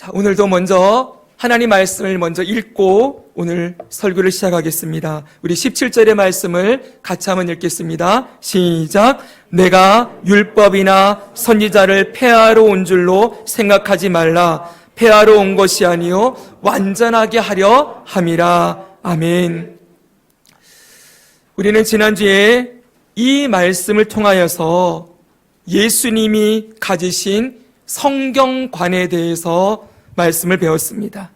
자, 오늘도 먼저 하나님 말씀을 먼저 읽고 오늘 설교를 시작하겠습니다. 우리 17절의 말씀을 같이 한번 읽겠습니다. 시작. 내가 율법이나 선지자를 폐하러 온 줄로 생각하지 말라. 폐하러 온 것이 아니요 완전하게 하려 함이라. 아멘. 우리는 지난주에 이 말씀을 통하여서 예수님이 가지신 성경관에 대해서 말씀을 배웠습니다.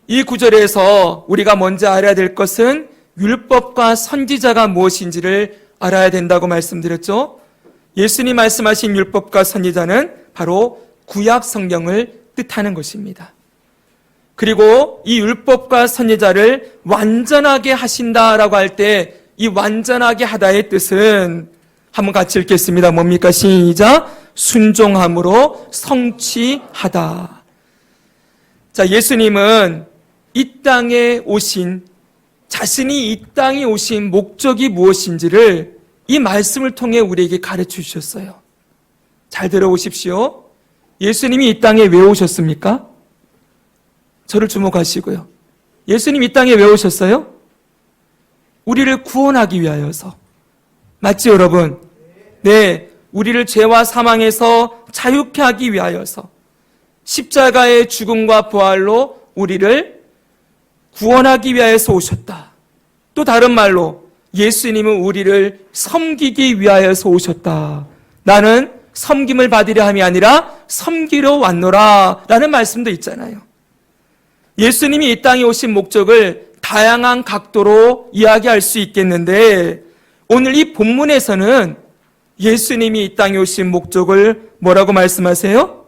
이 구절에서 우리가 먼저 알아야 될 것은 율법과 선지자가 무엇인지를 알아야 된다고 말씀드렸죠. 예수님 말씀하신 율법과 선지자는 바로 구약 성경을 뜻하는 것입니다. 그리고 이 율법과 선지자를 완전하게 하신다라고 할 때 이 완전하게 하다의 뜻은 한번 같이 읽겠습니다. 뭡니까? 시작. 순종함으로 성취하다. 자, 예수님은 이 땅에 오신, 자신이 이 땅에 오신 목적이 무엇인지를 이 말씀을 통해 우리에게 가르쳐 주셨어요. 잘 들어보십시오. 예수님이 이 땅에 왜 오셨습니까? 저를 주목하시고요. 예수님 이 땅에 왜 오셨어요? 우리를 구원하기 위하여서. 맞지, 여러분? 네, 우리를 죄와 사망에서 자유케 하기 위하여서 십자가의 죽음과 부활로 우리를 구원하기 위하여서 오셨다. 또 다른 말로 예수님은 우리를 섬기기 위하여서 오셨다. 나는 섬김을 받으려 함이 아니라 섬기러 왔노라 라는 말씀도 있잖아요. 예수님이 이 땅에 오신 목적을 다양한 각도로 이야기할 수 있겠는데 오늘 이 본문에서는 예수님이 이 땅에 오신 목적을 뭐라고 말씀하세요?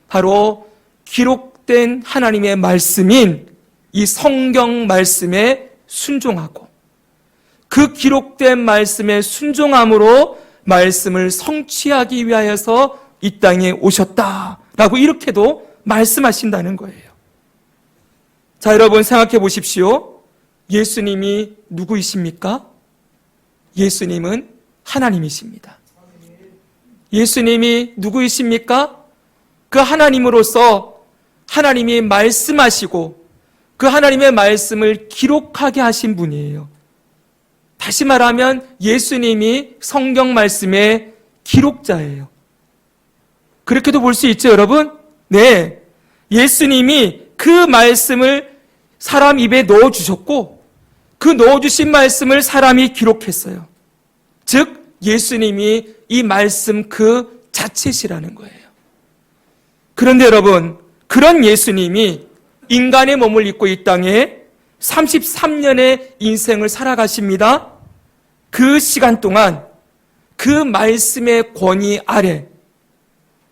바로 기록된 하나님의 말씀인 이 성경 말씀에 순종하고 그 기록된 말씀에 순종함으로 말씀을 성취하기 위하여서 이 땅에 오셨다라고 이렇게도 말씀하신다는 거예요. 자, 여러분 생각해 보십시오. 예수님이 누구이십니까? 예수님은 하나님이십니다. 예수님이 누구이십니까? 그 하나님으로서 하나님이 말씀하시고 그 하나님의 말씀을 기록하게 하신 분이에요. 다시 말하면 예수님이 성경 말씀의 기록자예요. 그렇게도 볼 수 있죠, 여러분? 네. 예수님이 그 말씀을 사람 입에 넣어주셨고 그 넣어주신 말씀을 사람이 기록했어요. 즉 예수님이 이 말씀 그 자체시라는 거예요. 그런데 여러분, 그런 예수님이 인간의 몸을 입고 이 땅에 33년의 인생을 살아가십니다. 그 시간 동안 그 말씀의 권위 아래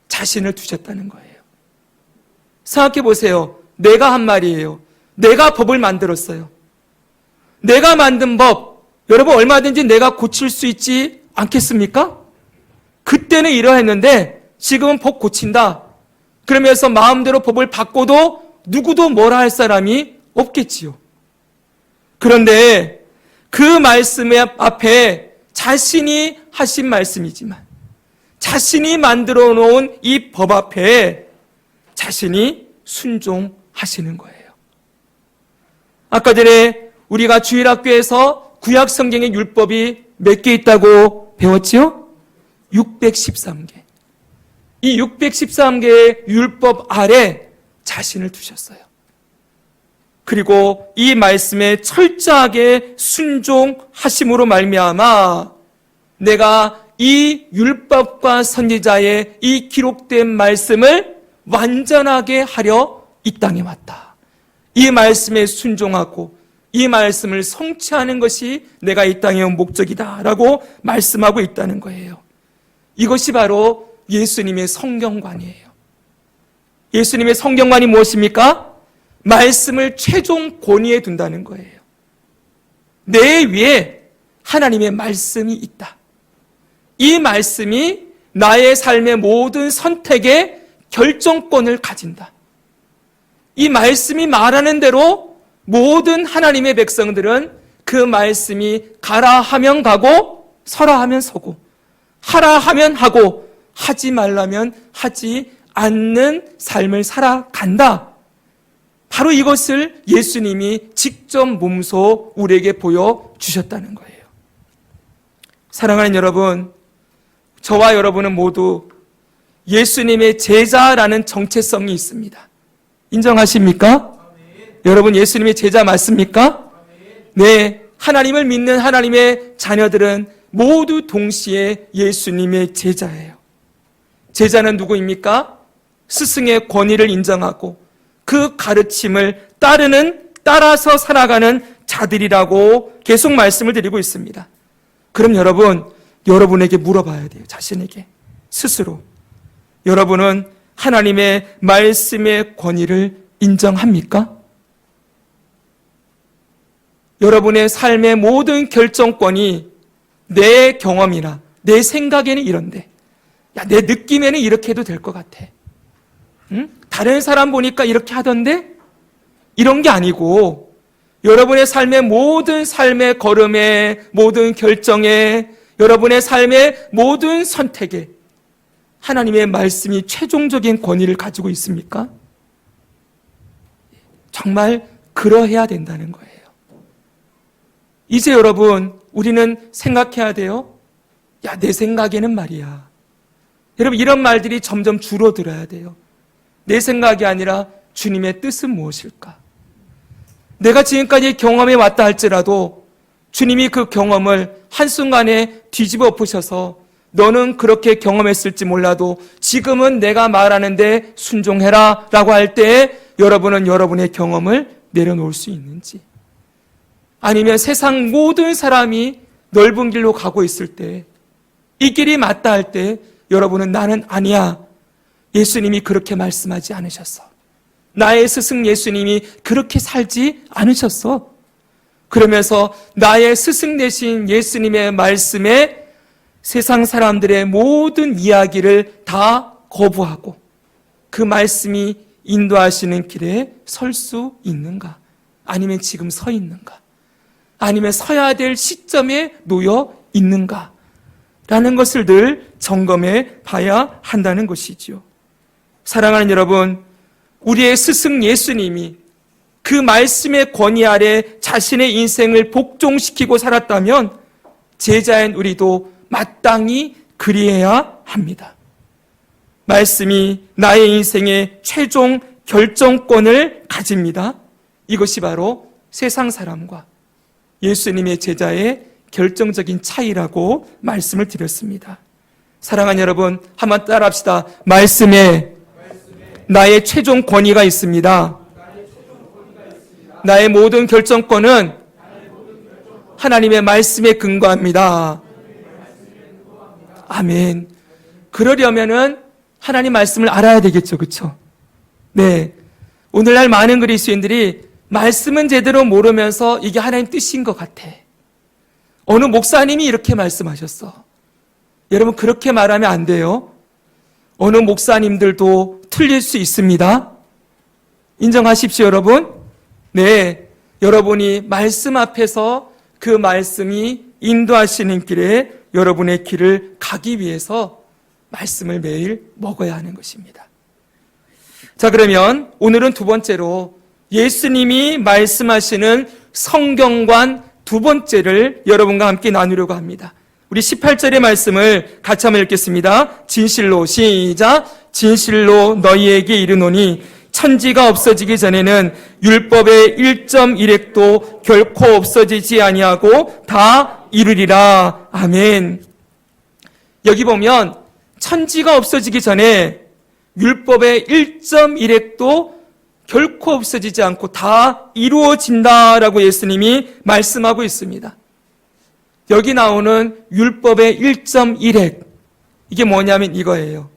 자신을 두셨다는 거예요. 생각해 보세요. 내가 한 말이에요. 내가 법을 만들었어요. 내가 만든 법, 여러분 얼마든지 내가 고칠 수 있지 않겠습니까? 그때는 이러했는데 지금은 법 고친다. 그러면서 마음대로 법을 바꿔도 누구도 뭐라 할 사람이 없겠지요. 그런데 그 말씀 앞에 자신이 하신 말씀이지만 자신이 만들어 놓은 이 법 앞에 자신이 순종하시는 거예요. 아까 전에 우리가 주일학교에서 구약 성경의 율법이 몇 개 있다고 배웠지요? 613개. 이 613개의 율법 아래 자신을 두셨어요. 그리고 이 말씀에 철저하게 순종하심으로 말미암아 내가 이 율법과 선지자의 이 기록된 말씀을 완전하게 하려 이 땅에 왔다. 이 말씀에 순종하고 이 말씀을 성취하는 것이 내가 이 땅에 온 목적이다 라고 말씀하고 있다는 거예요. 이것이 바로 예수님의 성경관이에요. 예수님의 성경관이 무엇입니까? 말씀을 최종 권위에 둔다는 거예요. 내 위에 하나님의 말씀이 있다. 이 말씀이 나의 삶의 모든 선택의 결정권을 가진다. 이 말씀이 말하는 대로 모든 하나님의 백성들은 그 말씀이 가라 하면 가고 서라 하면 서고 하라 하면 하고 하지 말라면 하지 않는 삶을 살아간다. 바로 이것을 예수님이 직접 몸소 우리에게 보여주셨다는 거예요. 사랑하는 여러분, 저와 여러분은 모두 예수님의 제자라는 정체성이 있습니다. 인정하십니까? 여러분 예수님의 제자 맞습니까? 네, 하나님을 믿는 하나님의 자녀들은 모두 동시에 예수님의 제자예요. 제자는 누구입니까? 스승의 권위를 인정하고 그 가르침을 따라서 살아가는 자들이라고 계속 말씀을 드리고 있습니다. 그럼 여러분에게 물어봐야 돼요. 자신에게 스스로. 여러분은 하나님의 말씀의 권위를 인정합니까? 여러분의 삶의 모든 결정권이 내 경험이나 내 생각에는 이런데, 야, 내 느낌에는 이렇게 해도 될 것 같아. 응? 다른 사람 보니까 이렇게 하던데? 이런 게 아니고, 여러분의 삶의 걸음에, 모든 결정에, 여러분의 삶의 모든 선택에 하나님의 말씀이 최종적인 권위를 가지고 있습니까? 정말 그러해야 된다는 거예요. 이제 여러분, 우리는 생각해야 돼요. 야, 내 생각에는 말이야. 여러분, 이런 말들이 점점 줄어들어야 돼요. 내 생각이 아니라 주님의 뜻은 무엇일까? 내가 지금까지 경험해 왔다 할지라도 주님이 그 경험을 한순간에 뒤집어 엎으셔서 너는 그렇게 경험했을지 몰라도 지금은 내가 말하는데 순종해라 라고 할 때 여러분은 여러분의 경험을 내려놓을 수 있는지, 아니면 세상 모든 사람이 넓은 길로 가고 있을 때 이 길이 맞다 할 때 여러분은 나는 아니야. 예수님이 그렇게 말씀하지 않으셨어. 나의 스승 예수님이 그렇게 살지 않으셨어. 그러면서 나의 스승 되신 예수님의 말씀에 세상 사람들의 모든 이야기를 다 거부하고 그 말씀이 인도하시는 길에 설 수 있는가? 아니면 지금 서 있는가? 아니면 서야 될 시점에 놓여 있는가? 라는 것을 늘 점검해 봐야 한다는 것이지요. 사랑하는 여러분, 우리의 스승 예수님이 그 말씀의 권위 아래 자신의 인생을 복종시키고 살았다면 제자인 우리도 마땅히 그리해야 합니다. 말씀이 나의 인생의 최종 결정권을 가집니다. 이것이 바로 세상 사람과 예수님의 제자의 결정적인 차이라고 말씀을 드렸습니다. 사랑하는 여러분, 한번 따라합시다. 말씀에 나의 최종 권위가 있습니다. 나의 모든 결정권은 하나님의 말씀에 근거합니다. 아멘. 그러려면은 하나님 말씀을 알아야 되겠죠. 그렇죠? 네. 오늘날 많은 그리스도인들이 말씀은 제대로 모르면서 이게 하나님 뜻인 것 같아. 어느 목사님이 이렇게 말씀하셨어. 여러분, 그렇게 말하면 안 돼요. 어느 목사님들도 틀릴 수 있습니다. 인정하십시오, 여러분. 네. 여러분이 말씀 앞에서 그 말씀이 인도하시는 길에 여러분의 길을 가기 위해서 말씀을 매일 먹어야 하는 것입니다. 자, 그러면 오늘은 두 번째로 예수님이 말씀하시는 성경관 두 번째를 여러분과 함께 나누려고 합니다. 우리 18절의 말씀을 같이 한번 읽겠습니다. 진실로, 시작. 진실로 너희에게 이르노니 천지가 없어지기 전에는 율법의 1.1획도 결코 없어지지 아니하고 다 이루리라. 아멘. 여기 보면 천지가 없어지기 전에 율법의 1.1획도 결코 없어지지 않고 다 이루어진다라고 예수님이 말씀하고 있습니다. 여기 나오는 율법의 1.1획, 이게 뭐냐면 이거예요.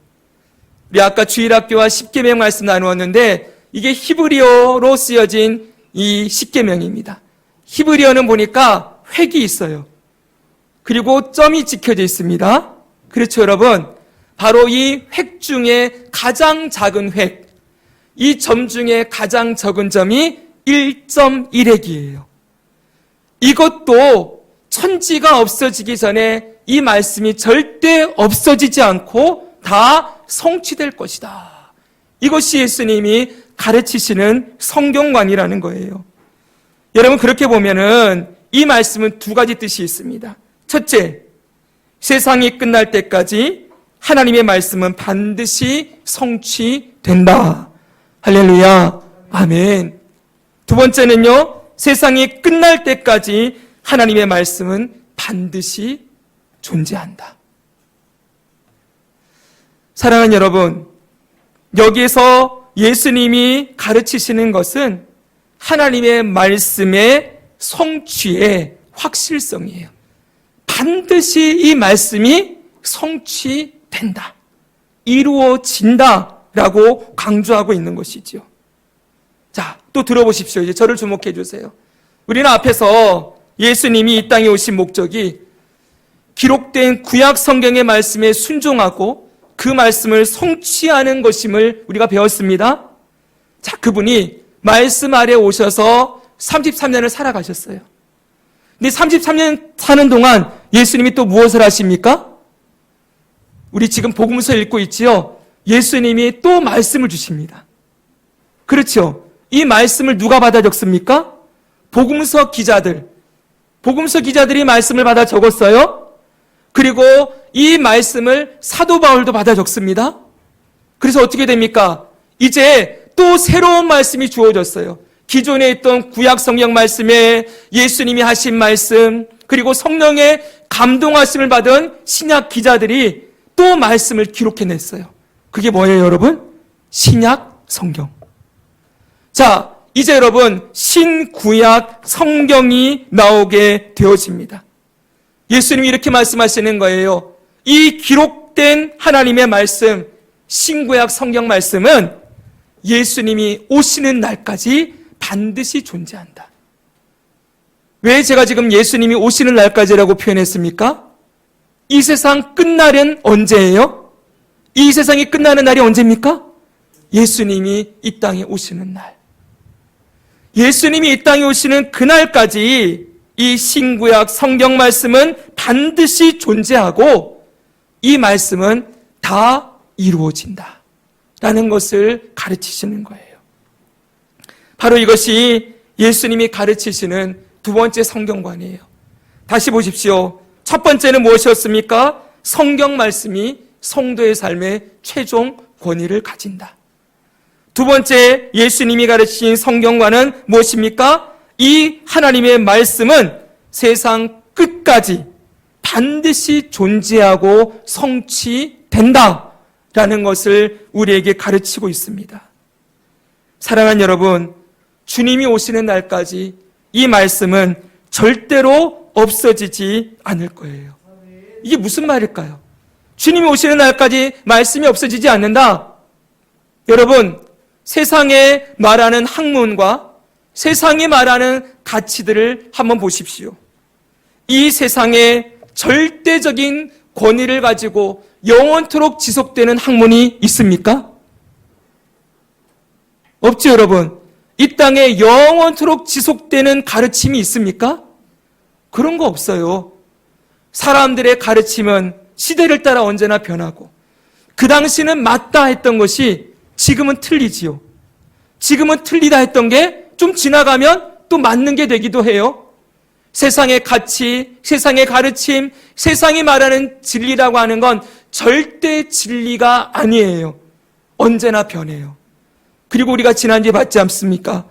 우리 아까 주일학교와 십계명 말씀 나누었는데 이게 히브리어로 쓰여진 이 십계명입니다. 히브리어는 보니까 획이 있어요. 그리고 점이 찍혀져 있습니다. 그렇죠, 여러분? 바로 이 획 중에 가장 작은 획, 이 점 중에 가장 적은 점이 1.1획이에요. 이것도 천지가 없어지기 전에 이 말씀이 절대 없어지지 않고 다 성취될 것이다. 이것이 예수님이 가르치시는 성경관이라는 거예요. 여러분, 그렇게 보면은 이 말씀은 두 가지 뜻이 있습니다. 첫째, 세상이 끝날 때까지 하나님의 말씀은 반드시 성취된다. 할렐루야. 아멘. 두 번째는요, 세상이 끝날 때까지 하나님의 말씀은 반드시 존재한다. 사랑하는 여러분, 여기에서 예수님이 가르치시는 것은 하나님의 말씀의 성취의 확실성이에요. 반드시 이 말씀이 성취된다, 이루어진다 라고 강조하고 있는 것이지요. 자, 또 들어보십시오. 이제 저를 주목해 주세요. 우리는 앞에서 예수님이 이 땅에 오신 목적이 기록된 구약 성경의 말씀에 순종하고 그 말씀을 성취하는 것임을 우리가 배웠습니다. 자, 그분이 말씀 아래 오셔서 33년을 살아가셨어요. 근데 33년 사는 동안 예수님이 또 무엇을 하십니까? 우리 지금 복음서 읽고 있지요? 예수님이 또 말씀을 주십니다. 그렇죠? 이 말씀을 누가 받아 적습니까? 복음서 기자들이 말씀을 받아 적었어요. 그리고 이 말씀을 사도 바울도 받아 적습니다. 그래서 어떻게 됩니까? 이제 또 새로운 말씀이 주어졌어요. 기존에 있던 구약 성경 말씀에 예수님이 하신 말씀, 그리고 성령의 감동하심을 받은 신약 기자들이 또 말씀을 기록해냈어요. 그게 뭐예요, 여러분? 신약 성경. 자, 이제 여러분, 신구약 성경이 나오게 되어집니다. 예수님이 이렇게 말씀하시는 거예요. 이 기록된 하나님의 말씀, 신구약 성경 말씀은 예수님이 오시는 날까지 반드시 존재한다. 왜 제가 지금 예수님이 오시는 날까지라고 표현했습니까? 이 세상 끝날은 언제예요? 이 세상이 끝나는 날이 언제입니까? 예수님이 이 땅에 오시는 날. 예수님이 이 땅에 오시는 그날까지 이 신구약 성경 말씀은 반드시 존재하고 이 말씀은 다 이루어진다 라는 것을 가르치시는 거예요. 바로 이것이 예수님이 가르치시는 두 번째 성경관이에요. 다시 보십시오. 첫 번째는 무엇이었습니까? 성경 말씀이 성도의 삶의 최종 권위를 가진다. 두 번째 예수님이 가르치신 성경관은 무엇입니까? 이 하나님의 말씀은 세상 끝까지 반드시 존재하고 성취된다 라는 것을 우리에게 가르치고 있습니다. 사랑하는 여러분, 주님이 오시는 날까지 이 말씀은 절대로 없어지지 않을 거예요. 이게 무슨 말일까요? 주님이 오시는 날까지 말씀이 없어지지 않는다. 여러분, 세상에 말하는 학문과 세상이 말하는 가치들을 한번 보십시오. 이 세상에 절대적인 권위를 가지고 영원토록 지속되는 학문이 있습니까? 없죠, 여러분. 이 땅에 영원토록 지속되는 가르침이 있습니까? 그런 거 없어요. 사람들의 가르침은 시대를 따라 언제나 변하고 그 당시는 맞다 했던 것이 지금은 틀리지요. 지금은 틀리다 했던 게 좀 지나가면 또 맞는 게 되기도 해요. 세상의 가치, 세상의 가르침, 세상이 말하는 진리라고 하는 건 절대 진리가 아니에요. 언제나 변해요. 그리고 우리가 지난주에 봤지 않습니까?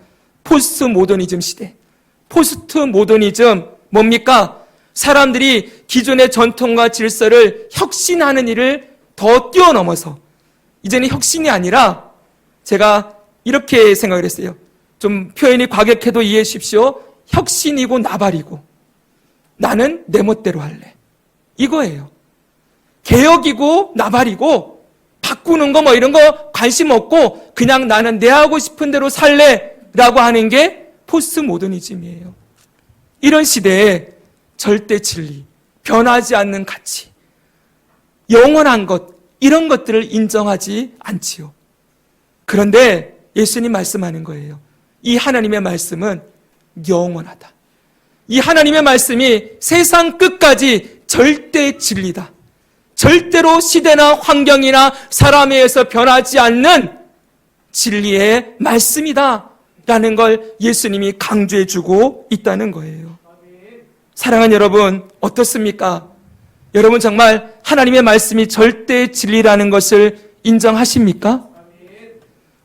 포스트 모더니즘 시대. 포스트 모더니즘 뭡니까? 사람들이 기존의 전통과 질서를 혁신하는 일을 더 뛰어넘어서 이제는 혁신이 아니라 제가 이렇게 생각을 했어요. 좀 표현이 과격해도 이해해 주십시오. 혁신이고 나발이고 나는 내 멋대로 할래. 이거예요. 개혁이고 나발이고 바꾸는 거 뭐 이런 거 관심 없고 그냥 나는 내 하고 싶은 대로 살래 라고 하는 게 포스트 모더니즘이에요. 이런 시대에 절대 진리, 변하지 않는 가치, 영원한 것, 이런 것들을 인정하지 않지요. 그런데 예수님 말씀하는 거예요. 이 하나님의 말씀은 영원하다. 이 하나님의 말씀이 세상 끝까지 절대 진리다. 절대로 시대나 환경이나 사람에 의해서 변하지 않는 진리의 말씀이다 라는 걸 예수님이 강조해 주고 있다는 거예요. 사랑하는 여러분, 어떻습니까? 여러분 정말 하나님의 말씀이 절대 진리라는 것을 인정하십니까?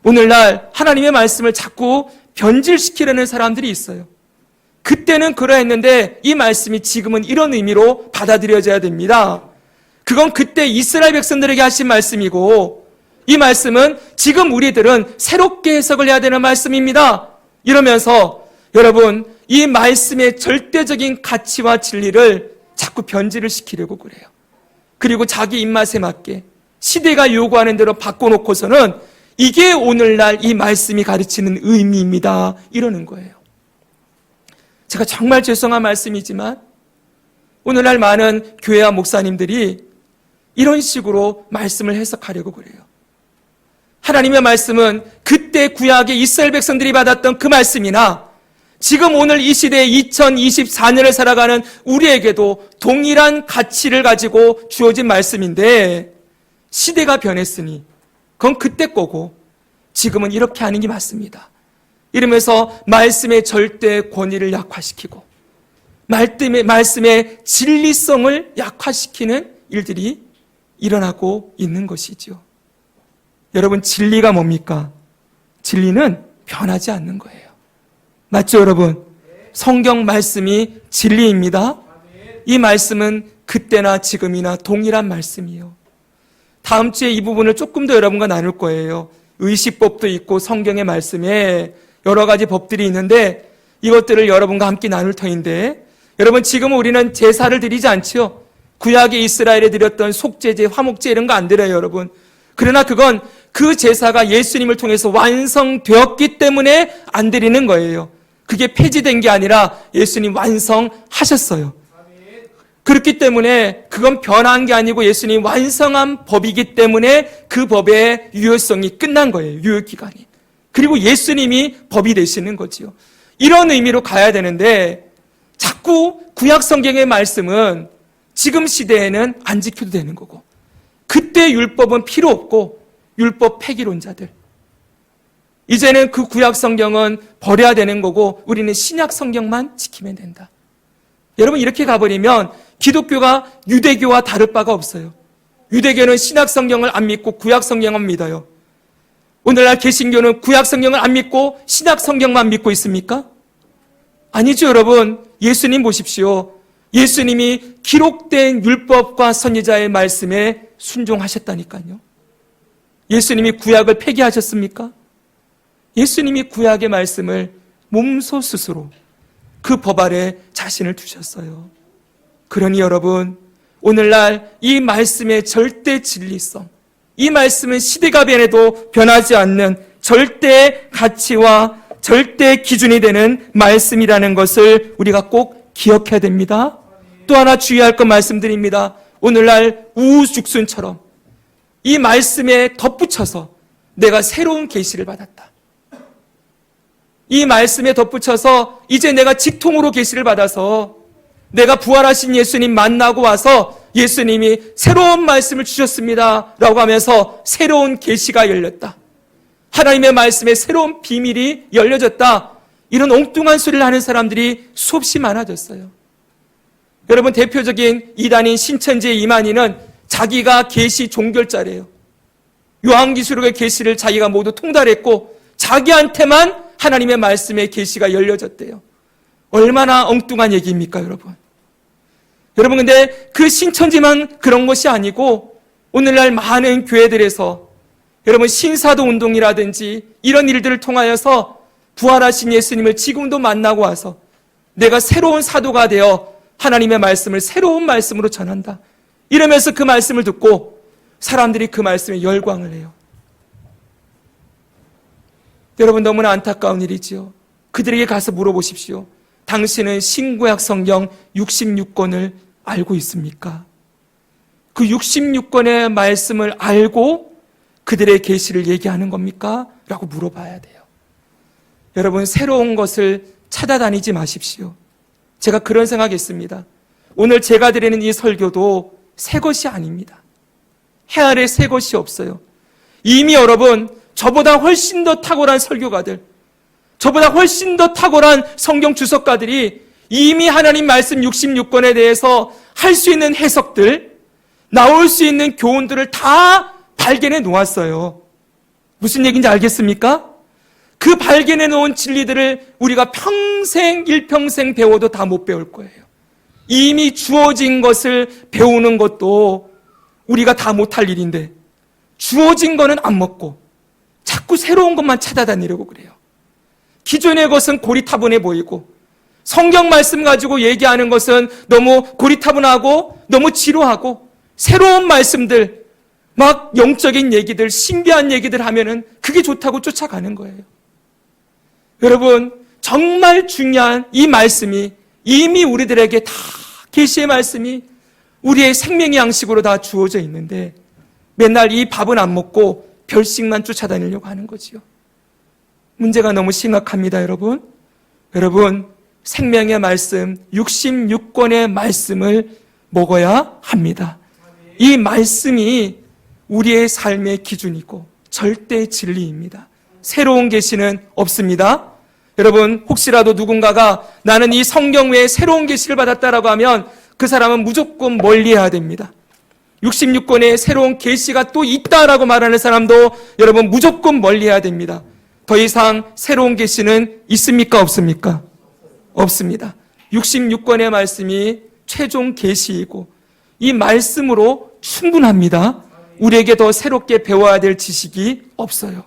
오늘날 하나님의 말씀을 자꾸 변질시키려는 사람들이 있어요. 그때는 그러했는데 이 말씀이 지금은 이런 의미로 받아들여져야 됩니다. 그건 그때 이스라엘 백성들에게 하신 말씀이고 이 말씀은 지금 우리들은 새롭게 해석을 해야 되는 말씀입니다. 이러면서 여러분 이 말씀의 절대적인 가치와 진리를 자꾸 변질을 시키려고 그래요. 그리고 자기 입맛에 맞게 시대가 요구하는 대로 바꿔놓고서는 이게 오늘날 이 말씀이 가르치는 의미입니다. 이러는 거예요. 제가 정말 죄송한 말씀이지만 오늘날 많은 교회와 목사님들이 이런 식으로 말씀을 해석하려고 그래요. 하나님의 말씀은 그때 구약의 이스라엘 백성들이 받았던 그 말씀이나 지금 오늘 이 시대에 2024년을 살아가는 우리에게도 동일한 가치를 가지고 주어진 말씀인데 시대가 변했으니 그건 그때 거고 지금은 이렇게 하는 게 맞습니다. 이러면서 말씀의 절대 권위를 약화시키고 말씀의 진리성을 약화시키는 일들이 일어나고 있는 것이죠. 여러분 진리가 뭡니까? 진리는 변하지 않는 거예요. 맞죠 여러분? 성경 말씀이 진리입니다. 이 말씀은 그때나 지금이나 동일한 말씀이에요. 다음 주에 이 부분을 조금 더 여러분과 나눌 거예요. 의식법도 있고 성경의 말씀에 여러 가지 법들이 있는데 이것들을 여러분과 함께 나눌 터인데 여러분 지금 우리는 제사를 드리지 않지요. 구약의 이스라엘에 드렸던 속죄제, 화목제 이런 거 안 드려요 여러분. 그러나 그건 그 제사가 예수님을 통해서 완성되었기 때문에 안 드리는 거예요. 그게 폐지된 게 아니라 예수님 완성하셨어요. 그렇기 때문에 그건 변한 게 아니고 예수님 완성한 법이기 때문에 그 법의 유효성이 끝난 거예요. 유효기간이. 그리고 예수님이 법이 되시는 거지요. 이런 의미로 가야 되는데 자꾸 구약 성경의 말씀은 지금 시대에는 안 지켜도 되는 거고 그때 율법은 필요 없고 율법 폐기론자들 이제는 그 구약 성경은 버려야 되는 거고 우리는 신약 성경만 지키면 된다. 여러분 이렇게 가버리면 기독교가 유대교와 다를 바가 없어요. 유대교는 신약 성경을 안 믿고 구약 성경만 믿어요. 오늘날 개신교는 구약 성경을 안 믿고 신약 성경만 믿고 있습니까? 아니죠 여러분. 예수님 보십시오. 예수님이 기록된 율법과 선지자의 말씀에 순종하셨다니까요. 예수님이 구약을 폐기하셨습니까? 예수님이 구약의 말씀을 몸소 스스로 그 법 아래 자신을 두셨어요. 그러니 여러분 오늘날 이 말씀의 절대 진리성, 이 말씀은 시대가 변해도 변하지 않는 절대 가치와 절대 기준이 되는 말씀이라는 것을 우리가 꼭 기억해야 됩니다. 또 하나 주의할 것 말씀드립니다. 오늘날 우후죽순처럼 이 말씀에 덧붙여서 내가 새로운 계시를 받았다. 이 말씀에 덧붙여서 이제 내가 직통으로 계시를 받아서 내가 부활하신 예수님 만나고 와서 예수님이 새로운 말씀을 주셨습니다 라고 하면서 새로운 계시가 열렸다. 하나님의 말씀에 새로운 비밀이 열려졌다. 이런 엉뚱한 소리를 하는 사람들이 수없이 많아졌어요. 여러분 대표적인 이단인 신천지의 이만희는 자기가 계시 종결자래요. 요한계시록의 계시를 자기가 모두 통달했고 자기한테만 하나님의 말씀의 계시가 열려졌대요. 얼마나 엉뚱한 얘기입니까 여러분. 여러분 근데 그 신천지만 그런 것이 아니고 오늘날 많은 교회들에서 여러분 신사도 운동이라든지 이런 일들을 통하여서 부활하신 예수님을 지금도 만나고 와서 내가 새로운 사도가 되어 하나님의 말씀을 새로운 말씀으로 전한다. 이러면서 그 말씀을 듣고 사람들이 그 말씀에 열광을 해요. 여러분 너무나 안타까운 일이지요. 그들에게 가서 물어보십시오. 당신은 신구약 성경 66권을 알고 있습니까? 그 66권의 말씀을 알고 그들의 계시를 얘기하는 겁니까? 라고 물어봐야 돼요. 여러분 새로운 것을 찾아다니지 마십시오. 제가 그런 생각했습니다. 오늘 제가 드리는 이 설교도 새 것이 아닙니다. 해 아래 새 것이 없어요. 이미 여러분 저보다 훨씬 더 탁월한 설교가들, 저보다 훨씬 더 탁월한 성경 주석가들이 이미 하나님 말씀 66권에 대해서 할 수 있는 해석들, 나올 수 있는 교훈들을 다 발견해 놓았어요. 무슨 얘기인지 알겠습니까? 그 발견해 놓은 진리들을 우리가 평생, 일평생 배워도 다 못 배울 거예요. 이미 주어진 것을 배우는 것도 우리가 다 못할 일인데, 주어진 거는 안 먹고 자꾸 새로운 것만 찾아다니려고 그래요. 기존의 것은 고리타분해 보이고, 성경 말씀 가지고 얘기하는 것은 너무 고리타분하고 너무 지루하고, 새로운 말씀들, 막 영적인 얘기들, 신비한 얘기들 하면은 그게 좋다고 쫓아가는 거예요. 여러분, 정말 중요한 이 말씀이 이미 우리들에게 다 계시의 말씀이 우리의 생명의 양식으로 다 주어져 있는데, 맨날 이 밥은 안 먹고 별식만 쫓아다니려고 하는 거지요. 문제가 너무 심각합니다, 여러분. 여러분, 생명의 말씀, 66권의 말씀을 먹어야 합니다. 이 말씀이 우리의 삶의 기준이고 절대 진리입니다. 새로운 계시는 없습니다. 여러분, 혹시라도 누군가가 나는 이 성경 외에 새로운 계시를 받았다라고 하면 그 사람은 무조건 멀리해야 됩니다. 66권의 새로운 계시가 또 있다라고 말하는 사람도 여러분 무조건 멀리해야 됩니다. 더 이상 새로운 계시는 있습니까? 없습니까? 없습니다. 66권의 말씀이 최종 계시이고 이 말씀으로 충분합니다. 우리에게 더 새롭게 배워야 될 지식이 없어요.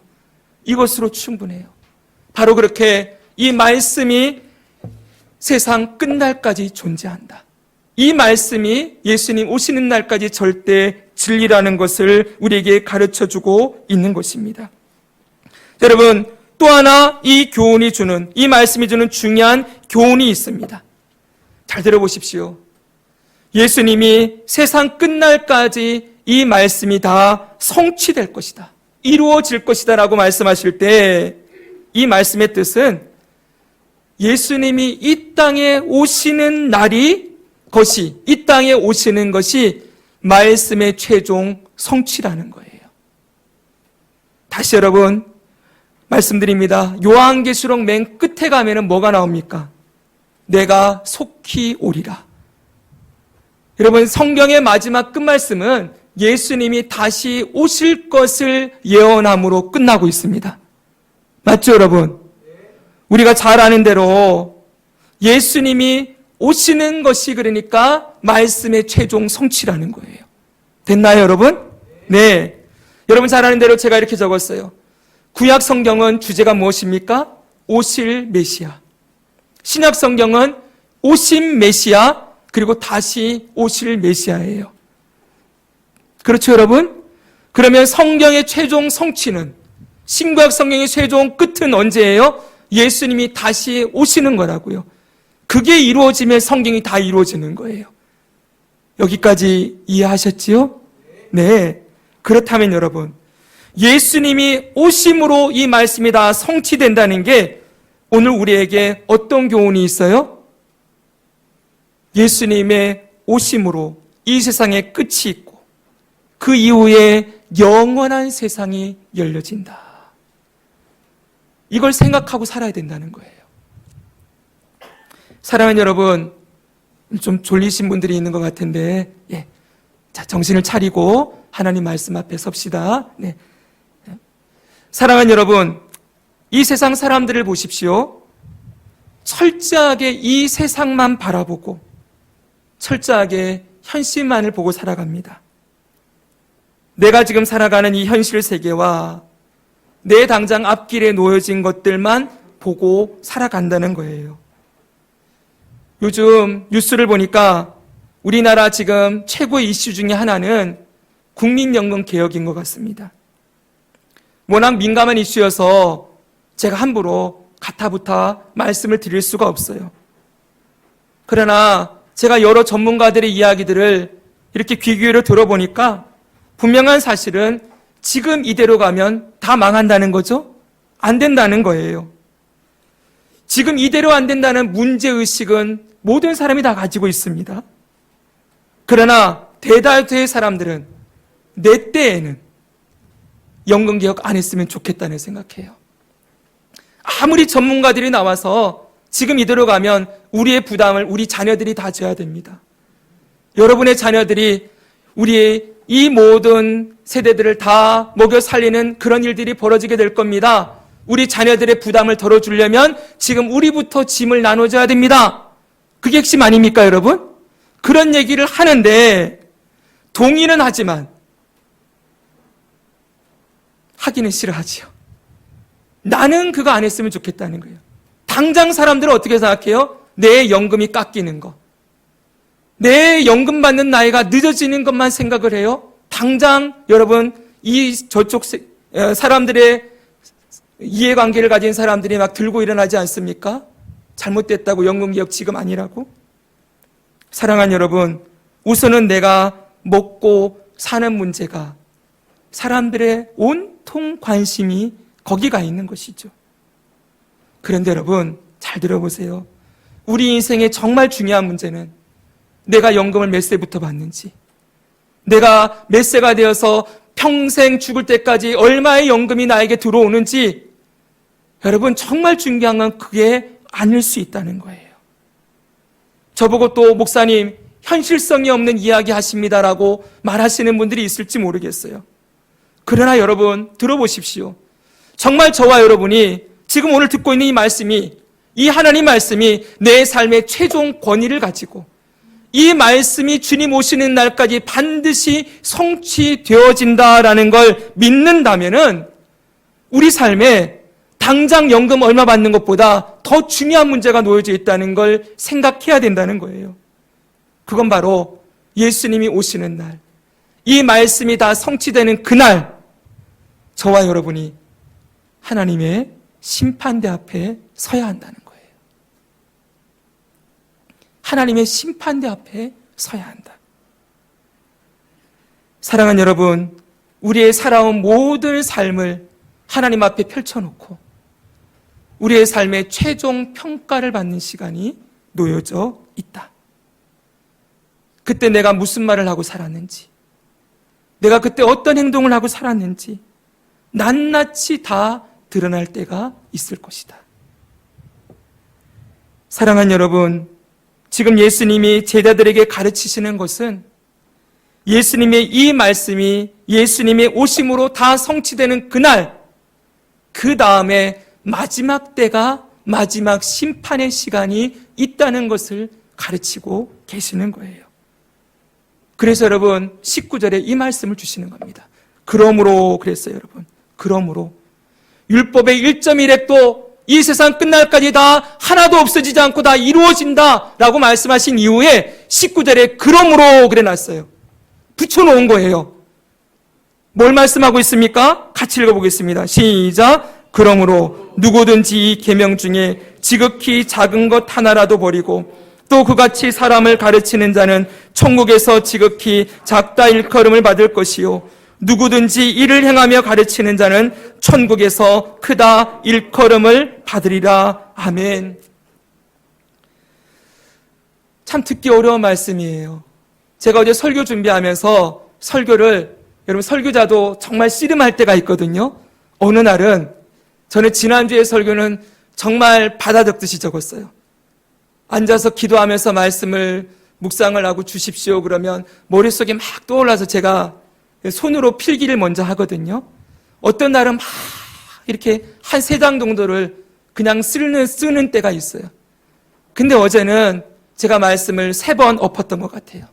이것으로 충분해요. 바로 그렇게 이 말씀이 세상 끝날까지 존재한다. 이 말씀이 예수님 오시는 날까지 절대 진리라는 것을 우리에게 가르쳐주고 있는 것입니다. 여러분, 또 하나 이 교훈이 주는, 이 말씀이 주는 중요한 교훈이 있습니다. 잘 들어보십시오. 예수님이 세상 끝날까지 이 말씀이 다 성취될 것이다, 이루어질 것이다 라고 말씀하실 때 이 말씀의 뜻은 예수님이 이 땅에 오시는 날이 이 땅에 오시는 것이 말씀의 최종 성취라는 거예요. 다시 여러분 말씀드립니다. 요한계시록 맨 끝에 가면은 뭐가 나옵니까? 내가 속히 오리라. 여러분, 성경의 마지막 끝말씀은 예수님이 다시 오실 것을 예언함으로 끝나고 있습니다. 맞죠, 여러분? 우리가 잘 아는 대로 예수님이 오시는 것이 그러니까 말씀의 최종 성취라는 거예요. 됐나요, 여러분? 네. 여러분 잘 아는 대로 제가 이렇게 적었어요. 구약 성경은 주제가 무엇입니까? 오실 메시아. 신약 성경은 오신 메시아, 그리고 다시 오실 메시아예요. 그렇죠, 여러분? 그러면 성경의 최종 성취는, 신구약 성경의 최종 끝은 언제예요? 예수님이 다시 오시는 거라고요. 그게 이루어지면 성경이 다 이루어지는 거예요. 여기까지 이해하셨지요? 네. 그렇다면 여러분, 예수님이 오심으로 이 말씀이 다 성취된다는 게 오늘 우리에게 어떤 교훈이 있어요? 예수님의 오심으로 이 세상에 끝이 있고 그 이후에 영원한 세상이 열려진다. 이걸 생각하고 살아야 된다는 거예요. 사랑하는 여러분, 좀 졸리신 분들이 있는 것 같은데, 자, 정신을 차리고 하나님 말씀 앞에 섭시다. 네. 사랑하는 여러분, 이 세상 사람들을 보십시오. 철저하게 이 세상만 바라보고 철저하게 현실만을 보고 살아갑니다. 내가 지금 살아가는 이 현실 세계와 내 당장 앞길에 놓여진 것들만 보고 살아간다는 거예요. 요즘 뉴스를 보니까 우리나라 지금 최고의 이슈 중에 하나는 국민연금 개혁인 것 같습니다. 워낙 민감한 이슈여서 제가 함부로 가타부타 말씀을 드릴 수가 없어요. 그러나 제가 여러 전문가들의 이야기들을 이렇게 귀 기울여 들어보니까 분명한 사실은 지금 이대로 가면 다 망한다는 거죠? 안 된다는 거예요. 지금 이대로 안 된다는 문제의식은 모든 사람이 다 가지고 있습니다. 그러나 대다수의 사람들은 내 때에는 연금개혁 안 했으면 좋겠다는 생각해요. 아무리 전문가들이 나와서 지금 이대로 가면 우리의 부담을 우리 자녀들이 다 져야 됩니다. 여러분의 자녀들이 우리의 이 모든 세대들을 다 먹여 살리는 그런 일들이 벌어지게 될 겁니다. 우리 자녀들의 부담을 덜어주려면 지금 우리부터 짐을 나눠줘야 됩니다. 그게 핵심 아닙니까, 여러분? 그런 얘기를 하는데 동의는 하지만 하기는 싫어하지요. 나는 그거 안 했으면 좋겠다는 거예요. 당장 사람들은 어떻게 생각해요? 내 연금이 깎이는 거. 내 연금 받는 나이가 늦어지는 것만 생각을 해요. 당장 여러분 저쪽 사람들의 이해관계를 가진 사람들이 막 들고 일어나지 않습니까? 잘못됐다고 연금개혁 지금 아니라고? 사랑하는 여러분, 우선은 내가 먹고 사는 문제가 사람들의 온통 관심이 거기가 있는 것이죠. 그런데 여러분 잘 들어보세요. 우리 인생의 정말 중요한 문제는 내가 연금을 몇 세부터 받는지, 내가 몇 세가 되어서 평생 죽을 때까지 얼마의 연금이 나에게 들어오는지, 여러분 정말 중요한 건 그게 아닐 수 있다는 거예요. 저보고 또 목사님 현실성이 없는 이야기 하십니다라고 말하시는 분들이 있을지 모르겠어요. 그러나 여러분 들어보십시오. 정말 저와 여러분이 지금 오늘 듣고 있는 이 말씀이, 이 하나님 말씀이 내 삶의 최종 권위를 가지고 이 말씀이 주님 오시는 날까지 반드시 성취되어진다라는 걸 믿는다면은 우리 삶에 당장 연금 얼마 받는 것보다 더 중요한 문제가 놓여져 있다는 걸 생각해야 된다는 거예요. 그건 바로 예수님이 오시는 날, 이 말씀이 다 성취되는 그날, 저와 여러분이 하나님의 심판대 앞에 서야 한다는 거예요. 하나님의 심판대 앞에 서야 한다. 사랑하는 여러분, 우리의 살아온 모든 삶을 하나님 앞에 펼쳐놓고 우리의 삶의 최종 평가를 받는 시간이 놓여져 있다. 그때 내가 무슨 말을 하고 살았는지, 내가 그때 어떤 행동을 하고 살았는지 낱낱이 다 드러날 때가 있을 것이다. 사랑하는 여러분, 지금 예수님이 제자들에게 가르치시는 것은 예수님의 이 말씀이 예수님의 오심으로 다 성취되는 그날, 그 다음에 마지막 때가, 마지막 심판의 시간이 있다는 것을 가르치고 계시는 거예요. 그래서 여러분 19절에 이 말씀을 주시는 겁니다. 그러므로 그랬어요, 여러분. 그러므로 율법의 1.1획도 이 세상 끝날까지 다 하나도 없어지지 않고 다 이루어진다라고 말씀하신 이후에 19절에 그러므로 그래놨어요. 붙여놓은 거예요. 뭘 말씀하고 있습니까? 같이 읽어보겠습니다. 시작. 그러므로 누구든지 이 계명 중에 지극히 작은 것 하나라도 버리고 또 그같이 사람을 가르치는 자는 천국에서 지극히 작다 일컬음을 받을 것이요 누구든지 이를 행하며 가르치는 자는 천국에서 크다 일컬음을 받으리라. 아멘. 참 듣기 어려운 말씀이에요. 제가 어제 설교 준비하면서 설교를, 여러분 설교자도 정말 씨름할 때가 있거든요. 어느 날은 저는 지난주에 설교는 정말 바다 적듯이 적었어요. 앉아서 기도하면서 말씀을 묵상을 하고 주십시오 그러면 머릿속에 막 떠올라서 제가 손으로 필기를 먼저 하거든요. 어떤 날은 막 이렇게 한 3장 정도를 그냥 쓰는 때가 있어요. 근데 어제는 제가 말씀을 3번 엎었던 것 같아요.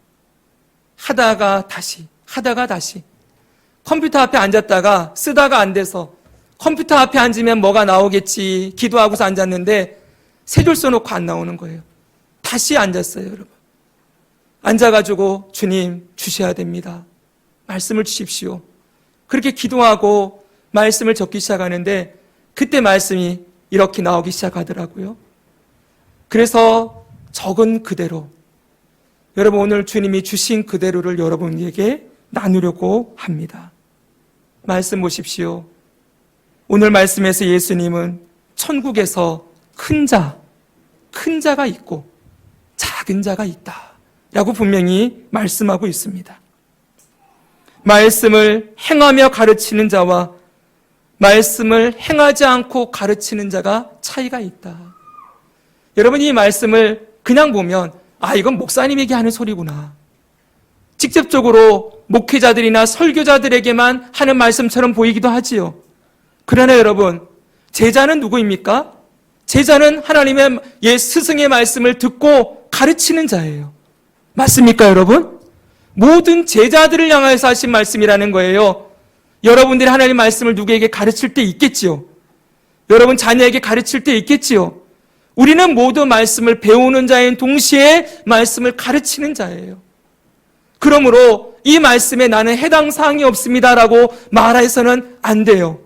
하다가 다시, 하다가 다시. 컴퓨터 앞에 앉았다가 쓰다가 안 돼서 컴퓨터 앞에 앉으면 뭐가 나오겠지 기도하고서 앉았는데 3줄 써놓고 안 나오는 거예요. 다시 앉았어요, 여러분. 앉아가지고 주님 주셔야 됩니다. 말씀을 주십시오. 그렇게 기도하고 말씀을 적기 시작하는데 그때 말씀이 이렇게 나오기 시작하더라고요. 그래서 적은 그대로, 여러분 오늘 주님이 주신 그대로를 여러분에게 나누려고 합니다. 말씀 보십시오. 오늘 말씀에서 예수님은 천국에서 큰 자가 있고 작은 자가 있다 라고 분명히 말씀하고 있습니다. 말씀을 행하며 가르치는 자와 말씀을 행하지 않고 가르치는 자가 차이가 있다. 여러분, 이 말씀을 그냥 보면 이건 목사님에게 하는 소리구나. 직접적으로 목회자들이나 설교자들에게만 하는 말씀처럼 보이기도 하지요. 그러나 여러분, 제자는 누구입니까? 제자는 하나님의 스승의 말씀을 듣고 가르치는 자예요. 맞습니까, 여러분? 모든 제자들을 향해서 하신 말씀이라는 거예요. 여러분들이 하나님의 말씀을 누구에게 가르칠 때 있겠지요. 여러분 자녀에게 가르칠 때 있겠지요. 우리는 모두 말씀을 배우는 자인 동시에 말씀을 가르치는 자예요. 그러므로 이 말씀에 나는 해당 사항이 없습니다라고 말해서는 안 돼요.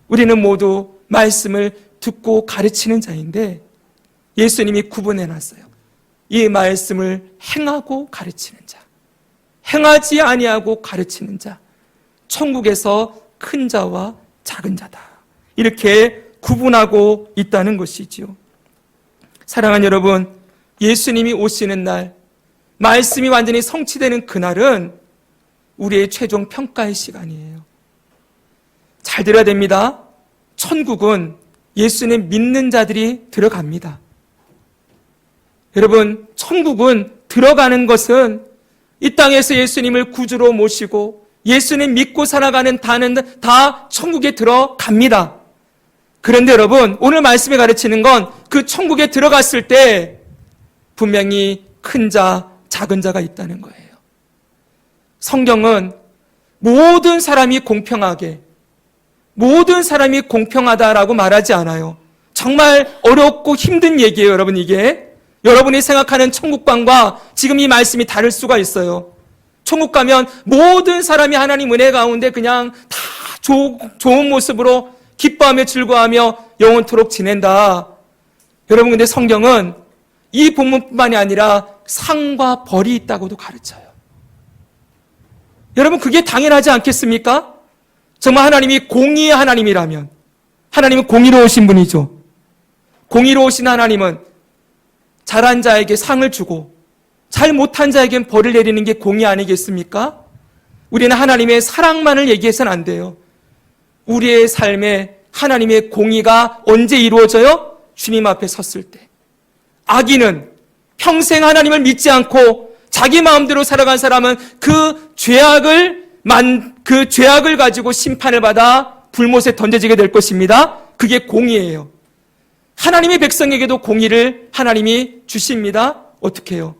우리는 모두 말씀을 듣고 가르치는 자인데 예수님이 구분해놨어요. 이 말씀을 행하고 가르치는 자, 행하지 아니하고 가르치는 자, 천국에서 큰 자와 작은 자다. 이렇게 구분하고 있다는 것이지요. 사랑하는 여러분, 예수님이 오시는 날, 말씀이 완전히 성취되는 그날은 우리의 최종 평가의 시간이에요. 잘 들어야 됩니다. 천국은 예수님 믿는 자들이 들어갑니다. 여러분, 천국은 들어가는 것은 이 땅에서 예수님을 구주로 모시고 예수님 믿고 살아가는 다 천국에 들어갑니다. 그런데 여러분, 오늘 말씀에 가르치는 건 그 천국에 들어갔을 때 분명히 큰 자, 작은 자가 있다는 거예요. 성경은 모든 사람이 공평하게, 모든 사람이 공평하다라고 말하지 않아요. 정말 어렵고 힘든 얘기예요, 여러분. 이게 여러분이 생각하는 천국방과 지금 이 말씀이 다를 수가 있어요. 천국 가면 모든 사람이 하나님 은혜 가운데 그냥 다 좋은 모습으로 기뻐하며 즐거워하며 영원토록 지낸다. 여러분, 근데 성경은 이 본문뿐만이 아니라 상과 벌이 있다고도 가르쳐요. 여러분, 그게 당연하지 않겠습니까? 정말 하나님이 공의의 하나님이라면, 하나님은 공의로우신 분이죠. 공의로우신 하나님은 잘한 자에게 상을 주고 잘 못한 자에겐 벌을 내리는 게 공의 아니겠습니까? 우리는 하나님의 사랑만을 얘기해서는 안 돼요. 우리의 삶에 하나님의 공의가 언제 이루어져요? 주님 앞에 섰을 때. 악인은 평생 하나님을 믿지 않고 자기 마음대로 살아간 사람은 그 죄악을 가지고 심판을 받아 불못에 던져지게 될 것입니다. 그게 공의예요. 하나님의 백성에게도 공의를 하나님이 주십니다. 어떻게 해요?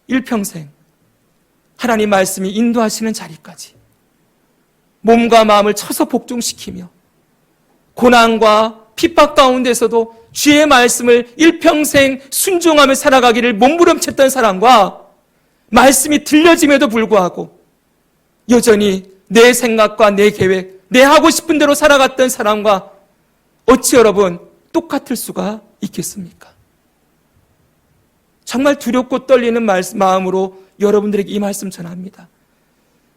일평생 하나님 말씀이 인도하시는 자리까지 몸과 마음을 쳐서 복종시키며 고난과 핍박 가운데서도 주의 말씀을 일평생 순종하며 살아가기를 몸부림쳤던 사람과 말씀이 들려짐에도 불구하고 여전히 내 생각과 내 계획, 내 하고 싶은 대로 살아갔던 사람과 어찌 여러분 똑같을 수가 있겠습니까? 정말 두렵고 떨리는 마음으로 여러분들에게 이 말씀 전합니다.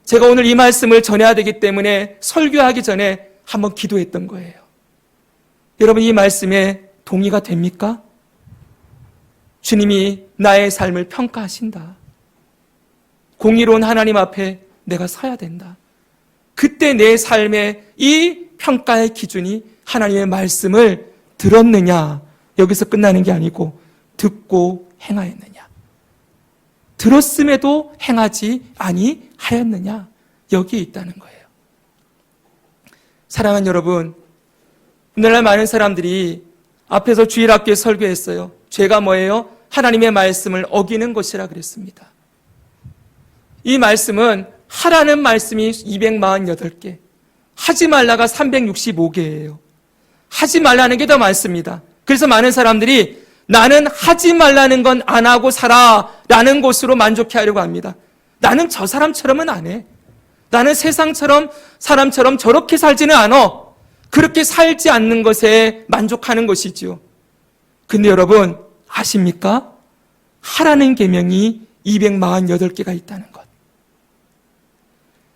제가 오늘 이 말씀을 전해야 되기 때문에 설교하기 전에 한번 기도했던 거예요. 여러분, 이 말씀에 동의가 됩니까? 주님이 나의 삶을 평가하신다. 공의로운 하나님 앞에 내가 서야 된다. 그때 내 삶의 이 평가의 기준이 하나님의 말씀을 들었느냐, 여기서 끝나는 게 아니고 듣고 행하였느냐, 들었음에도 행하지 아니하였느냐, 여기에 있다는 거예요. 사랑하는 여러분, 오늘날 많은 사람들이 앞에서 주일학교에 설교했어요. 죄가 뭐예요? 하나님의 말씀을 어기는 것이라 그랬습니다. 이 말씀은 하라는 말씀이 248개, 하지 말라가 365개예요. 하지 말라는 게 더 많습니다. 그래서 많은 사람들이 나는 하지 말라는 건 안 하고 살아라는 것으로 만족해 하려고 합니다. 나는 저 사람처럼은 안 해. 나는 세상처럼 사람처럼 저렇게 살지는 않아. 그렇게 살지 않는 것에 만족하는 것이지요. 근데 여러분 아십니까? 하라는 계명이 248개가 있다는 것.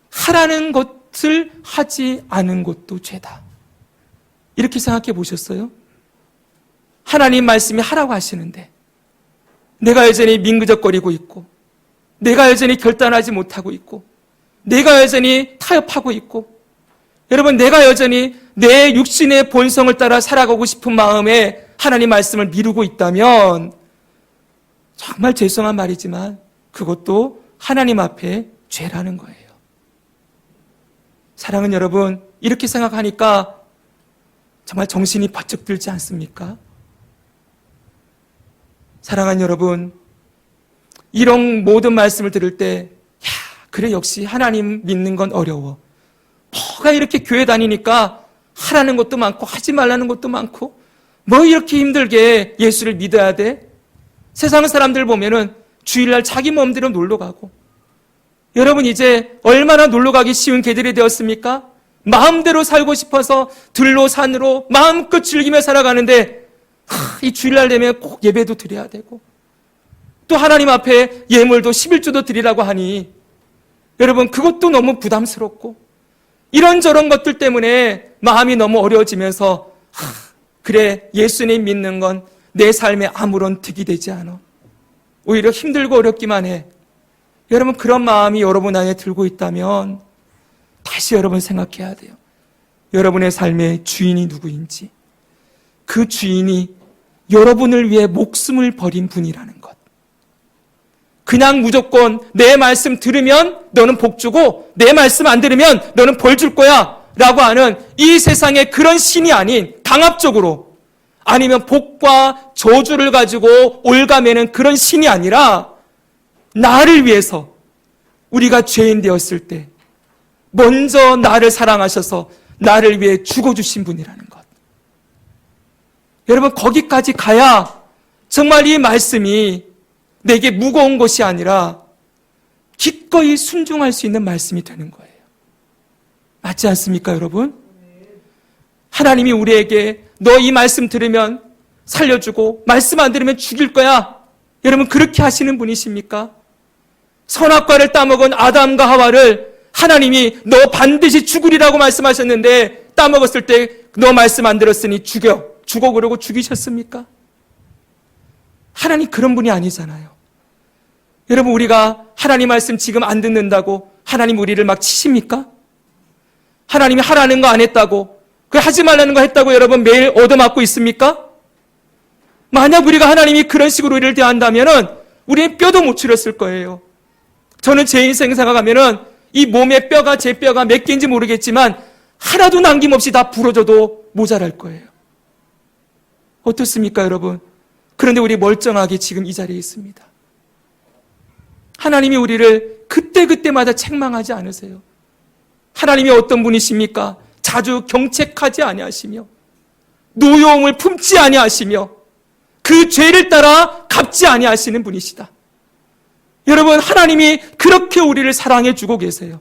하라는 것을 하지 않은 것도 죄다. 이렇게 생각해 보셨어요? 하나님 말씀이 하라고 하시는데 내가 여전히 민그적거리고 있고, 내가 여전히 결단하지 못하고 있고, 내가 여전히 타협하고 있고, 여러분 내가 여전히 내 육신의 본성을 따라 살아가고 싶은 마음에 하나님 말씀을 미루고 있다면 정말 죄송한 말이지만 그것도 하나님 앞에 죄라는 거예요. 사랑하는 여러분, 이렇게 생각하니까 정말 정신이 바짝 들지 않습니까? 사랑하는 여러분, 이런 모든 말씀을 들을 때 그래 역시 하나님 믿는 건 어려워. 뭐가 이렇게 교회 다니니까 하라는 것도 많고 하지 말라는 것도 많고 뭐 이렇게 힘들게 예수를 믿어야 돼? 세상 사람들 보면은 주일날 자기 마음대로 놀러 가고 여러분 이제 얼마나 놀러 가기 쉬운 계절이 되었습니까? 마음대로 살고 싶어서 들로 산으로 마음껏 즐기며 살아가는데 이 주일날 되면 꼭 예배도 드려야 되고 또 하나님 앞에 예물도 11조도 드리라고 하니 여러분 그것도 너무 부담스럽고 이런저런 것들 때문에 마음이 너무 어려워지면서 그래 예수님 믿는 건 내 삶에 아무런 득이 되지 않아. 오히려 힘들고 어렵기만 해. 여러분 그런 마음이 여러분 안에 들고 있다면 다시 여러분 생각해야 돼요. 여러분의 삶의 주인이 누구인지. 그 주인이 여러분을 위해 목숨을 버린 분이라는 것. 그냥 무조건 내 말씀 들으면 너는 복 주고 내 말씀 안 들으면 너는 벌 줄 거야 라고 하는 이 세상의 그런 신이 아닌 강압적으로 아니면 복과 저주를 가지고 올가매는 그런 신이 아니라 나를 위해서 우리가 죄인 되었을 때 먼저 나를 사랑하셔서 나를 위해 죽어주신 분이라는 것. 여러분 거기까지 가야 정말 이 말씀이 내게 무거운 것이 아니라 기꺼이 순종할 수 있는 말씀이 되는 거예요. 맞지 않습니까 여러분? 하나님이 우리에게 너 이 말씀 들으면 살려주고 말씀 안 들으면 죽일 거야. 여러분 그렇게 하시는 분이십니까? 선악과를 따먹은 아담과 하와를 하나님이 너 반드시 죽으리라고 말씀하셨는데 따먹었을 때 너 말씀 안 들었으니 죽어 그러고 죽이셨습니까? 하나님 그런 분이 아니잖아요. 여러분 우리가 하나님 말씀 지금 안 듣는다고 하나님 우리를 막 치십니까? 하나님이 하라는 거 안 했다고 그 하지 말라는 거 했다고 여러분 매일 얻어맞고 있습니까? 만약 우리가 하나님이 그런 식으로 우리를 대한다면은 우리는 뼈도 못 추렸을 거예요. 저는 제 인생 생각하면은 이 몸의 뼈가 제 뼈가 몇 개인지 모르겠지만 하나도 남김없이 다 부러져도 모자랄 거예요. 어떻습니까 여러분? 그런데 우리 멀쩡하게 지금 이 자리에 있습니다. 하나님이 우리를 그때그때마다 책망하지 않으세요. 하나님이 어떤 분이십니까? 자주 경책하지 아니하시며 노여움을 품지 아니하시며 그 죄를 따라 갚지 아니하시는 분이시다. 여러분 하나님이 그렇게 우리를 사랑해 주고 계세요.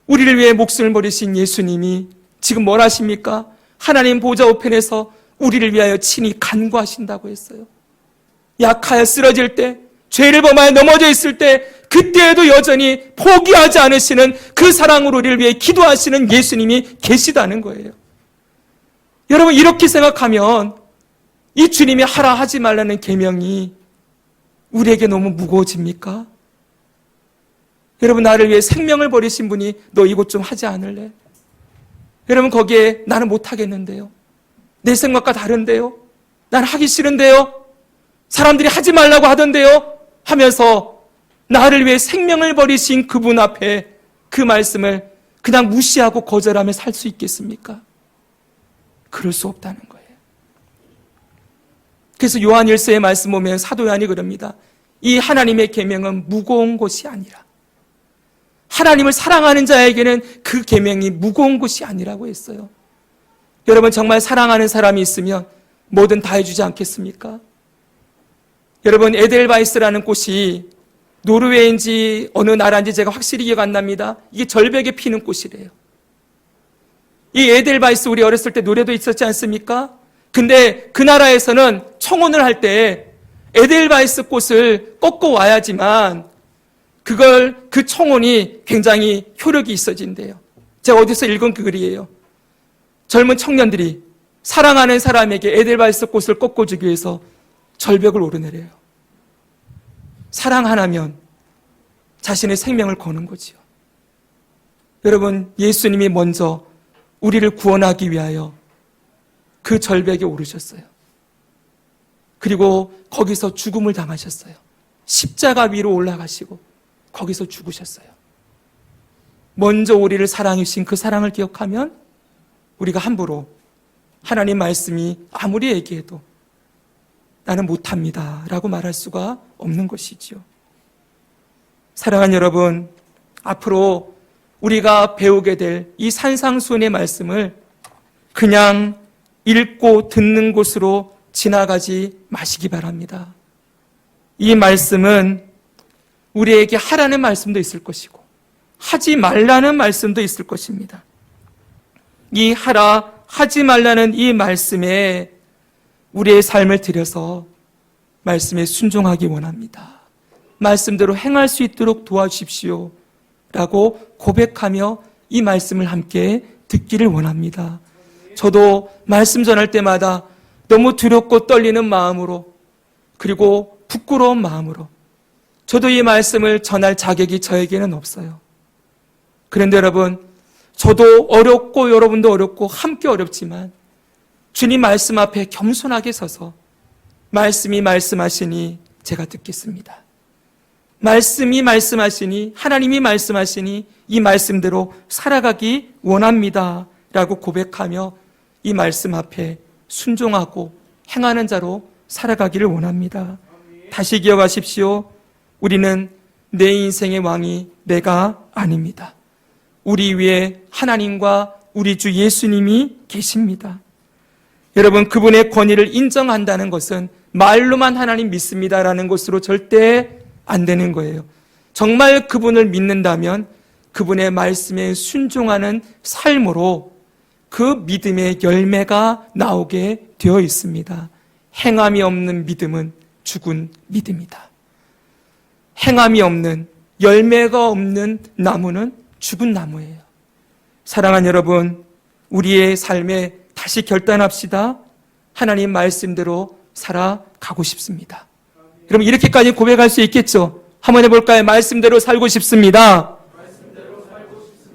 우리를 위해 목숨을 버리신 예수님이 지금 뭘 하십니까? 하나님 보좌 우편에서 우리를 위하여 친히 간구하신다고 했어요. 약하여 쓰러질 때 죄를 범하여 넘어져 있을 때 그때에도 여전히 포기하지 않으시는 그 사랑으로 우리를 위해 기도하시는 예수님이 계시다는 거예요. 여러분 이렇게 생각하면 이 주님이 하라 하지 말라는 계명이 우리에게 너무 무거워집니까? 여러분 나를 위해 생명을 버리신 분이 너 이것 좀 하지 않을래? 여러분 거기에 나는 못하겠는데요. 내 생각과 다른데요. 난 하기 싫은데요. 사람들이 하지 말라고 하던데요. 하면서 나를 위해 생명을 버리신 그분 앞에 그 말씀을 그냥 무시하고 거절하며 살 수 있겠습니까? 그럴 수 없다는 거예요. 그래서 요한 1서의 말씀 보면 사도 요한이 그럽니다. 이 하나님의 계명은 무거운 것이 아니라 하나님을 사랑하는 자에게는 그 계명이 무거운 것이 아니라고 했어요. 여러분 정말 사랑하는 사람이 있으면 뭐든 다 해주지 않겠습니까? 여러분 에델바이스라는 꽃이 노르웨이인지 어느 나라인지 제가 확실히 기억 안 납니다. 이게 절벽에 피는 꽃이래요. 이 에델바이스 우리 어렸을 때 노래도 있었지 않습니까? 근데 그 나라에서는 청혼을 할 때 에델바이스 꽃을 꺾어 와야지만 그 청혼이 굉장히 효력이 있어진대요. 제가 어디서 읽은 그 글이에요. 젊은 청년들이 사랑하는 사람에게 에델바이스 꽃을 꺾어주기 위해서 절벽을 오르내려요. 사랑 하나면 자신의 생명을 거는 거지요. 여러분 예수님이 먼저 우리를 구원하기 위하여 그 절벽에 오르셨어요. 그리고 거기서 죽음을 당하셨어요. 십자가 위로 올라가시고 거기서 죽으셨어요. 먼저 우리를 사랑해 주신 그 사랑을 기억하면 우리가 함부로 하나님 말씀이 아무리 얘기해도 나는 못합니다 라고 말할 수가 없는 것이지요. 사랑하는 여러분, 앞으로 우리가 배우게 될 이 산상수훈의 말씀을 그냥 읽고 듣는 곳으로 지나가지 마시기 바랍니다. 이 말씀은 우리에게 하라는 말씀도 있을 것이고 하지 말라는 말씀도 있을 것입니다. 이 하라, 하지 말라는 이 말씀에 우리의 삶을 들여서 말씀에 순종하기 원합니다. 말씀대로 행할 수 있도록 도와주십시오 라고 고백하며 이 말씀을 함께 듣기를 원합니다. 저도 말씀 전할 때마다 너무 두렵고 떨리는 마음으로, 그리고 부끄러운 마음으로 저도 이 말씀을 전할 자격이 저에게는 없어요. 그런데 여러분, 저도 어렵고 여러분도 어렵고 함께 어렵지만 주님 말씀 앞에 겸손하게 서서 말씀이 말씀하시니 제가 듣겠습니다. 말씀이 말씀하시니, 하나님이 말씀하시니 이 말씀대로 살아가기 원합니다 라고 고백하며 이 말씀 앞에 순종하고 행하는 자로 살아가기를 원합니다. 다시 기억하십시오. 우리는 내 인생의 왕이 내가 아닙니다. 우리 위에 하나님과 우리 주 예수님이 계십니다. 여러분, 그분의 권위를 인정한다는 것은 말로만 하나님 믿습니다라는 것으로 절대 안 되는 거예요. 정말 그분을 믿는다면 그분의 말씀에 순종하는 삶으로 그 믿음의 열매가 나오게 되어 있습니다. 행함이 없는 믿음은 죽은 믿음이다. 행함이 없는, 열매가 없는 나무는 죽은 나무예요. 사랑하는 여러분, 우리의 삶에 다시 결단합시다. 하나님 말씀대로 살아가고 싶습니다. 그럼 이렇게까지 고백할 수 있겠죠? 한번 해볼까요? 말씀대로 살고 싶습니다.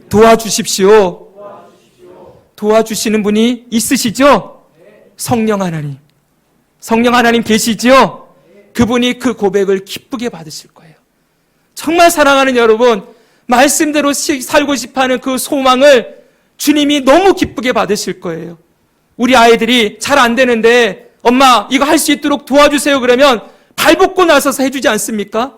도와주십시오. 도와주시는 분이 있으시죠? 성령 하나님. 성령 하나님 계시죠? 그분이 그 고백을 기쁘게 받으실 거예요. 정말 사랑하는 여러분, 말씀대로 살고 싶어하는 그 소망을 주님이 너무 기쁘게 받으실 거예요. 우리 아이들이 잘 안 되는데 엄마 이거 할 수 있도록 도와주세요 그러면 발벗고 나서서 해주지 않습니까?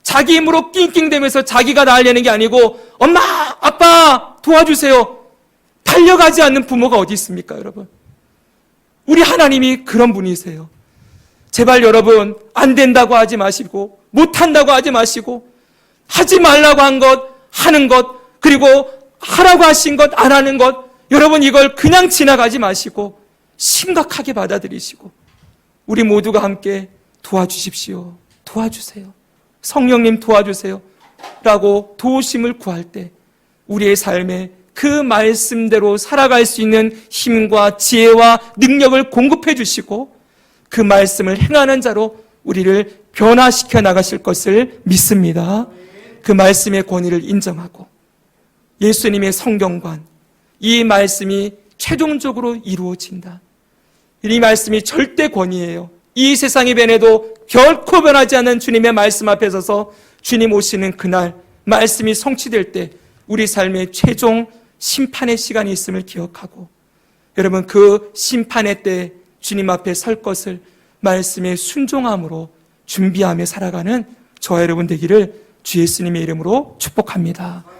자기 힘으로 낑낑대면서 자기가 나으려는 게 아니고 엄마 아빠 도와주세요 달려가지 않는 부모가 어디 있습니까 여러분? 우리 하나님이 그런 분이세요. 제발 여러분 안 된다고 하지 마시고 못한다고 하지 마시고 하지 말라고 한 것 하는 것, 그리고 하라고 하신 것 안 하는 것, 여러분 이걸 그냥 지나가지 마시고 심각하게 받아들이시고 우리 모두가 함께 도와주십시오. 도와주세요. 성령님 도와주세요 라고 도우심을 구할 때 우리의 삶에 그 말씀대로 살아갈 수 있는 힘과 지혜와 능력을 공급해 주시고 그 말씀을 행하는 자로 우리를 변화시켜 나가실 것을 믿습니다. 그 말씀의 권위를 인정하고 예수님의 성경관, 이 말씀이 최종적으로 이루어진다. 이 말씀이 절대 권위예요. 이 세상이 변해도 결코 변하지 않는 주님의 말씀 앞에 서서 주님 오시는 그날 말씀이 성취될 때 우리 삶의 최종 심판의 시간이 있음을 기억하고 여러분 그 심판의 때 주님 앞에 설 것을 말씀에 순종함으로 준비하며 살아가는 저와 여러분 되기를 주 예수님의 이름으로 축복합니다.